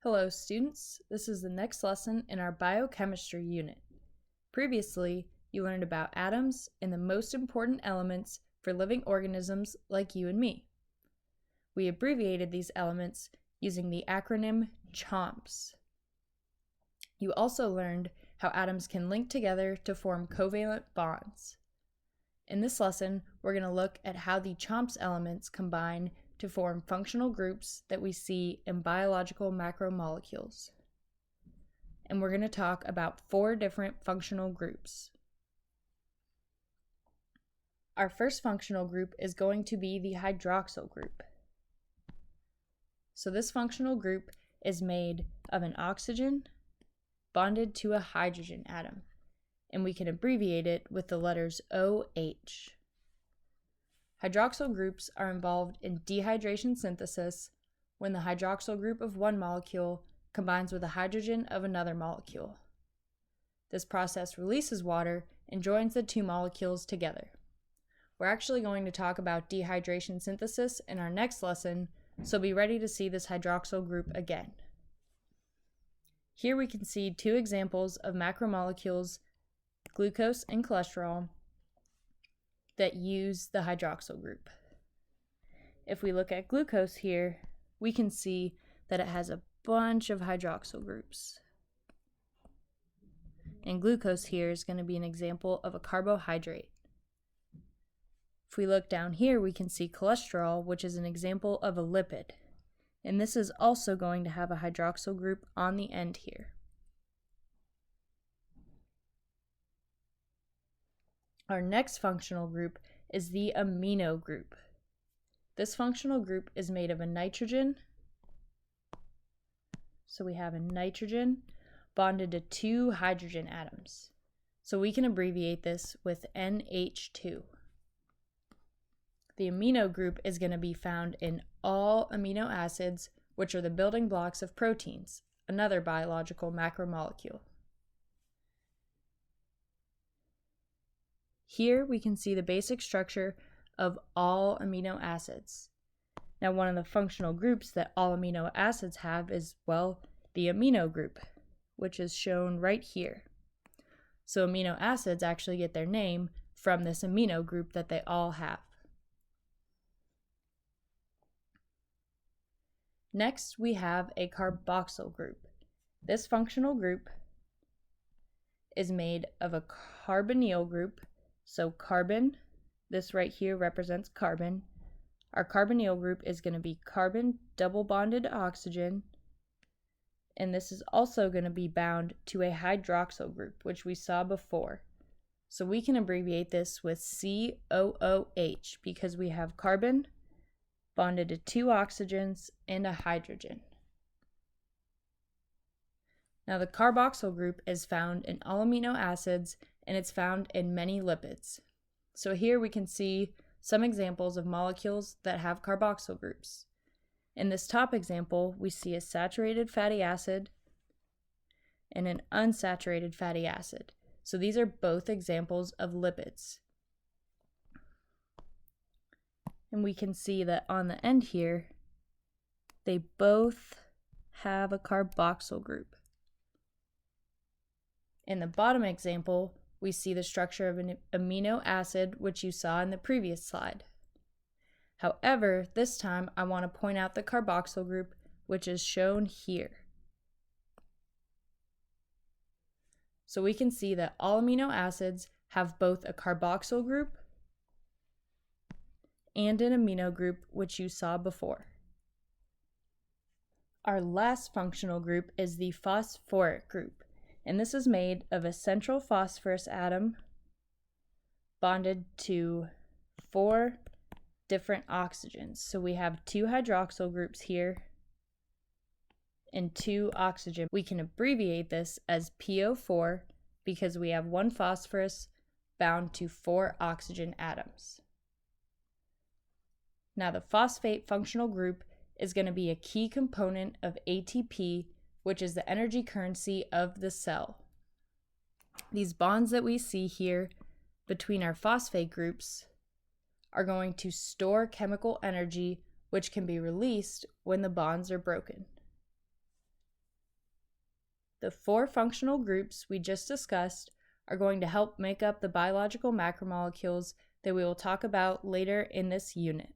Hello students, this is the next lesson in our biochemistry unit. Previously, you learned about atoms and the most important elements for living organisms like you and me. We abbreviated these elements using the acronym CHOMPS. You also learned how atoms can link together to form covalent bonds. In this lesson, we're going to look at how the CHOMPS elements combine to form functional groups that we see in biological macromolecules. And we're going to talk about 4 different functional groups. Our first functional group is going to be the hydroxyl group. So this functional group is made of an oxygen bonded to a hydrogen atom, and we can abbreviate it with the letters OH. Hydroxyl groups are involved in dehydration synthesis when the hydroxyl group of one molecule combines with a hydrogen of another molecule. This process releases water and joins the 2 molecules together. We're actually going to talk about dehydration synthesis in our next lesson, so be ready to see this hydroxyl group again. Here we can see 2 examples of macromolecules, glucose and cholesterol, that use the hydroxyl group. If we look at glucose here, we can see that it has a bunch of hydroxyl groups. And glucose here is going to be an example of a carbohydrate. If we look down here, we can see cholesterol, which is an example of a lipid. And this is also going to have a hydroxyl group on the end here. Our next functional group is the amino group. This functional group is made of a nitrogen. So we have a nitrogen bonded to 2 hydrogen atoms. So we can abbreviate this with NH2. The amino group is going to be found in all amino acids, which are the building blocks of proteins, another biological macromolecule. Here we can see the basic structure of all amino acids. Now, one of the functional groups that all amino acids have is, well, the amino group, which is shown right here. So amino acids actually get their name from this amino group that they all have. Next, we have a carboxyl group. This functional group is made of a carbonyl group. So carbon, this right here represents carbon. Our carbonyl group is going to be carbon double bonded to oxygen. And this is also going to be bound to a hydroxyl group, which we saw before. So we can abbreviate this with COOH because we have carbon bonded to 2 oxygens and a hydrogen. Now the carboxyl group is found in all amino acids, and it's found in many lipids. So here we can see some examples of molecules that have carboxyl groups. In this top example, we see a saturated fatty acid and an unsaturated fatty acid. So these are both examples of lipids. And we can see that on the end here, they both have a carboxyl group. In the bottom example, we see the structure of an amino acid, which you saw in the previous slide. However, this time I want to point out the carboxyl group, which is shown here. So we can see that all amino acids have both a carboxyl group and an amino group, which you saw before. Our last functional group is the phosphoric group. And this is made of a central phosphorus atom bonded to 4 different oxygens. So we have 2 hydroxyl groups here and 2 oxygen. We can abbreviate this as PO4 because we have 1 phosphorus bound to 4 oxygen atoms. Now the phosphate functional group is going to be a key component of ATP, which is the energy currency of the cell. These bonds that we see here between our phosphate groups are going to store chemical energy, which can be released when the bonds are broken. The 4 functional groups we just discussed are going to help make up the biological macromolecules that we will talk about later in this unit.